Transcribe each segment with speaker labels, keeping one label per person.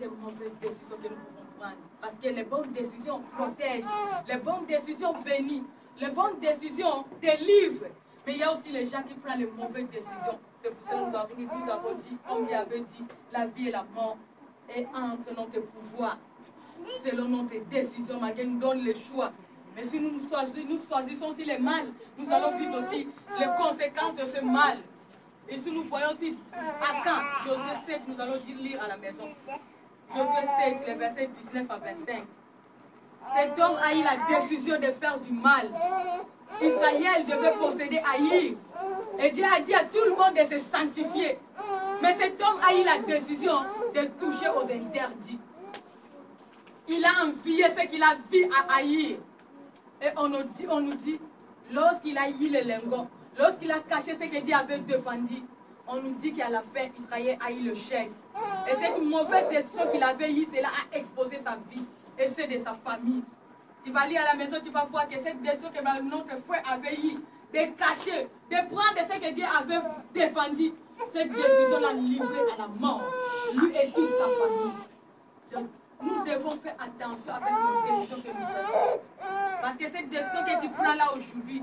Speaker 1: des mauvaises décisions que nous pouvons prendre. Parce que les bonnes décisions protègent, les bonnes décisions bénissent, les bonnes décisions délivrent. Mais il y a aussi les gens qui prennent les mauvaises décisions. C'est pour ça que nous avons dit, comme Dieu avait dit, la vie et la mort est entre notre pouvoir. Selon notre décision, malgré nous donne le choix. Mais si nous choisissons aussi le mal, nous allons vivre aussi les conséquences de ce mal. Et si nous voyons aussi à quand, Josué 7, nous allons lire à la maison. Josué 7, les versets 19 à 25. Cet homme a eu la décision de faire du mal. Israël devait posséder Haïr. Et Dieu a dit à tout le monde de se sanctifier. Mais cet homme a eu la décision de toucher aux interdits. Il a envié ce qu'il a vu à Haïr. Et on nous dit, lorsqu'il a eu le lingot, lorsqu'il a caché ce que Dieu avait défendu, on nous dit qu'à la fin, Israël a eu le chèque. Et cette mauvaise décision qu'il avait eue, cela a exposé sa vie et celle de sa famille. Tu vas lire à la maison, tu vas voir que cette décision que notre frère avait eue, de cacher, de prendre ce que Dieu avait défendu, cette décision l'a livré à la mort, lui et toute sa famille. Donc, nous devons faire attention avec les décisions que nous prenons. Parce que cette décision que tu prends là aujourd'hui,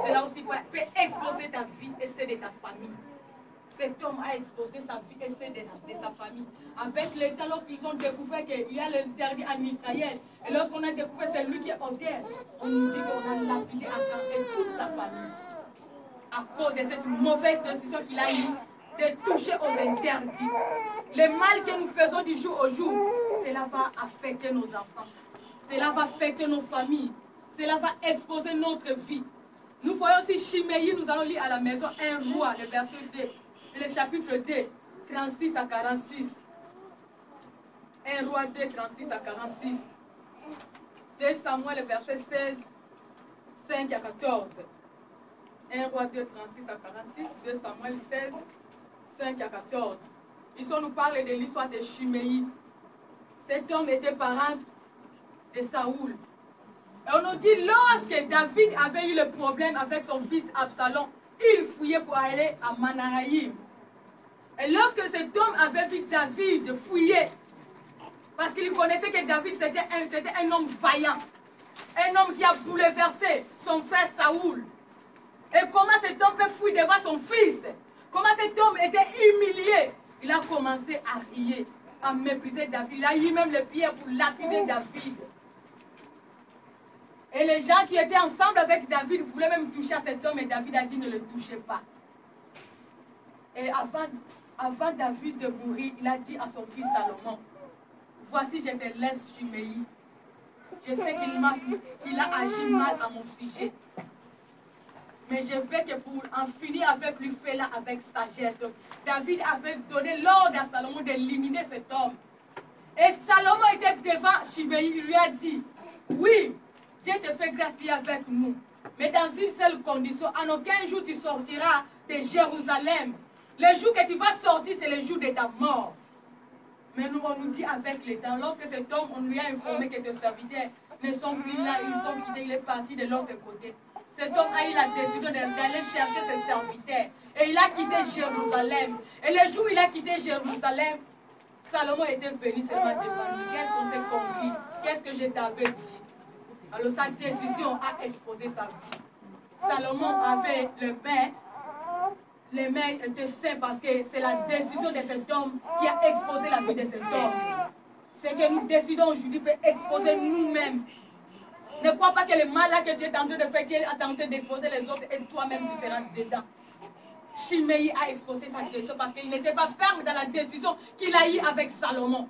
Speaker 1: cela aussi peut exposer ta vie et celle de ta famille. Cet homme a exposé sa vie et celle de sa famille. Avec le temps, lorsqu'ils ont découvert qu'il y a l'interdit en Israël, et lorsqu'on a découvert c'est lui qui est auteur, on nous dit qu'on a lapidé à et toute sa famille. À cause de cette mauvaise décision qu'il a eue de toucher aux interdits. Le mal que nous faisons du jour au jour, cela va affecter nos enfants. Cela va affecter nos familles. Cela va exposer notre vie. Nous voyons aussi Chiméi, nous allons lire à la maison un roi, le verset 2, le chapitre 2, 36 à 46. Un roi 2, 36 à 46. 2 Samuel, le verset 16, 5 à 14. 1 roi 2, 36 à 46. 2 Samuel 16, 5 à 14. Ici, on nous parle de l'histoire de Chiméi. Cet homme était parent de Saoul. Et on nous dit, lorsque David avait eu le problème avec son fils Absalom, il fouillait pour aller à Manaraïm. Et lorsque cet homme avait vu David fouiller, parce qu'il connaissait que David c'était un homme vaillant, un homme qui a bouleversé son frère Saoul. Et comment cet homme peut fouiller devant son fils? Comment cet homme était humilié? Il a commencé à rier, à mépriser David. Il a eu même les pierres pour lapider David. Et les gens qui étaient ensemble avec David voulaient même toucher à cet homme et David a dit ne le touchez pas. Et avant David de mourir, il a dit à son fils Salomon, voici je te laisse Chiméi. Je sais qu'il a agi mal à mon sujet. Mais je veux que pour en finir avec lui, fais-la avec sagesse. Donc, David avait donné l'ordre à Salomon d'éliminer cet homme. Et Salomon était devant Chiméi, il lui a dit, oui, Dieu te fait grâce avec nous. Mais dans une seule condition, en aucun jour tu sortiras de Jérusalem. Le jour que tu vas sortir, c'est le jour de ta mort. Mais nous, on nous dit avec le temps, lorsque cet homme, on lui a informé que tes serviteurs ne sont plus là, ils sont quittés, il est parti de l'autre côté. Cet homme a eu la décision d'aller chercher ses serviteurs. Et il a quitté Jérusalem. Et le jour où il a quitté Jérusalem, Salomon était venu seulement devant lui. Qu'est-ce qu'on s'est compris? Qu'est-ce que je t'avais dit? Alors sa décision a exposé sa vie. Salomon avait les mains étaient saints parce que c'est la décision de cet homme qui a exposé la vie de cet homme. Ce que nous décidons aujourd'hui peut exposer nous-mêmes. Ne crois pas que le mal là que tu es en train de faire, tu es en train d'exposer les autres et toi-même tu seras dedans. Chiméi a exposé sa décision parce qu'il n'était pas ferme dans la décision qu'il a eue avec Salomon.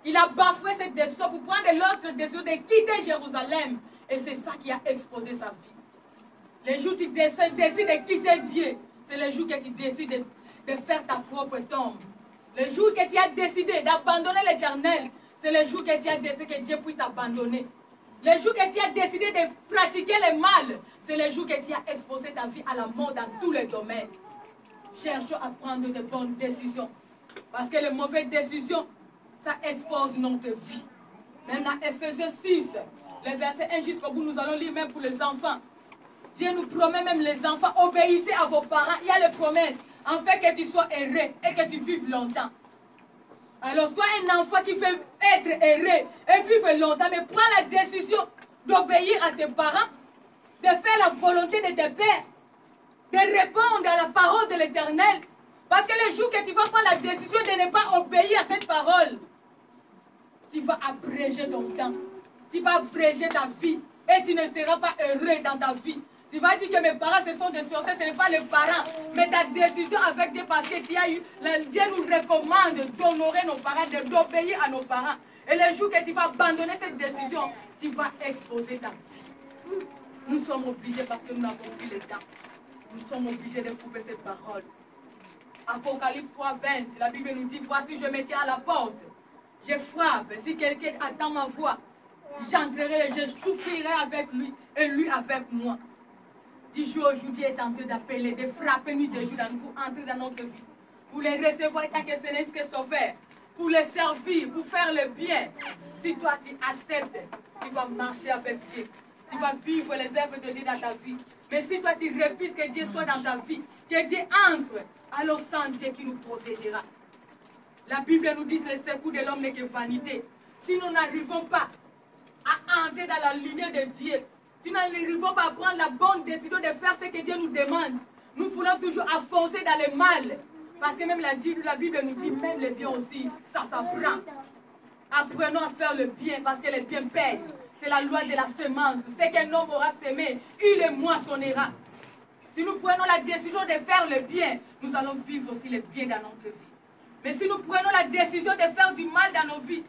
Speaker 1: Il a bafoué cette décision pour prendre l'autre décision de quitter Jérusalem. Et c'est ça qui a exposé sa vie. Les jours où tu décides de quitter Dieu, c'est le jour que tu décides de faire ta propre tombe. Le jour que tu as décidé d'abandonner l'Éternel, c'est le jour que tu as décidé que Dieu puisse t'abandonner. Le jour que tu as décidé de pratiquer le mal, c'est le jour que tu as exposé ta vie à la mort dans tous les domaines. Cherchons à prendre de bonnes décisions. Parce que les mauvaises décisions, ça expose notre vie. Maintenant, Ephésiens 6, le verset 1 jusqu'au bout, nous allons lire même pour les enfants. Dieu nous promet même les enfants, obéissez à vos parents. Il y a les promesses, en fait que tu sois heureux et que tu vives longtemps. Alors toi, un enfant qui veut être heureux et vivre longtemps, mais prends la décision d'obéir à tes parents, de faire la volonté de tes pères, de répondre à la parole de l'Éternel. Parce que le jour que tu vas prendre la décision de ne pas obéir à cette parole, tu vas abréger ton temps, tu vas abréger ta vie et tu ne seras pas heureux dans ta vie. Tu vas dire que mes parents ce sont des sorciers, ce n'est pas les parents, mais ta décision avec des passés, tu as eu, Dieu nous recommande d'honorer nos parents, d'obéir à nos parents. Et le jour que tu vas abandonner cette décision, tu vas exposer ta vie. Nous sommes obligés parce que nous n'avons plus le temps. Nous sommes obligés de couper cette parole. Apocalypse 3, 20, la Bible nous dit, voici je me tiens à la porte. Je frappe. Si quelqu'un attend ma voix, j'entrerai, je souffrirai avec lui et lui avec moi. Du jour aujourd'hui est en train d'appeler, de frapper nuit de jour pour entrer dans notre vie. Pour les recevoir tant que ce n'est que sauveur. Pour les servir, pour faire le bien. Si toi tu acceptes, tu vas marcher avec Dieu. Tu vas vivre les œuvres de Dieu dans ta vie. Mais si toi tu refuses que Dieu soit dans ta vie, que Dieu entre, alors sans Dieu qui nous protégera. La Bible nous dit que le secours de l'homme n'est que vanité. Si nous n'arrivons pas à entrer dans la lignée de Dieu, si nous n'arrivons pas à prendre la bonne décision de faire ce que Dieu nous demande, nous voulons toujours avancer dans le mal. Parce que même la Bible nous dit, même le bien aussi, ça s'apprend. Apprenons à faire le bien parce que le bien paye. C'est la loi de la semence. Ce qu'un homme aura semé, il le moissonnera. Si nous prenons la décision de faire le bien, nous allons vivre aussi le bien dans notre vie. Mais si nous prenons la décision de faire du mal dans nos vies,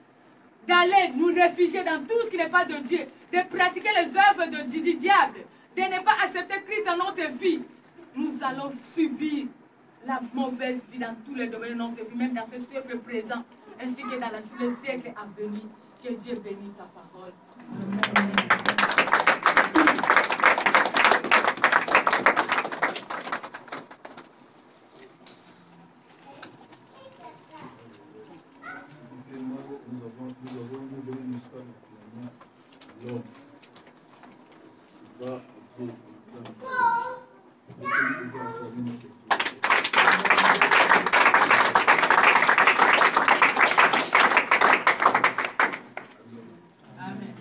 Speaker 1: d'aller nous réfugier dans tout ce qui n'est pas de Dieu, de pratiquer les œuvres du diable, de ne pas accepter Christ dans notre vie, nous allons subir la mauvaise vie dans tous les domaines de notre vie, même dans ce siècle présent, ainsi que dans le siècle à venir. Que Dieu bénisse sa parole.
Speaker 2: Nous avons nouvelle une histoire naturellement l'homme qui va entrer dans le plan du ciel. Est-ce que nous pouvons acclamer notre Dieu?
Speaker 1: Amen.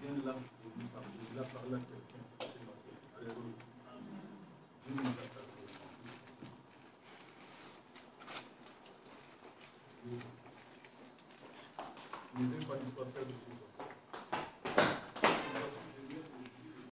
Speaker 2: Il a parlé à quelqu'un ce matin. Alléluia. Dieu nous a parlé. Ne veut pas dispenser de ses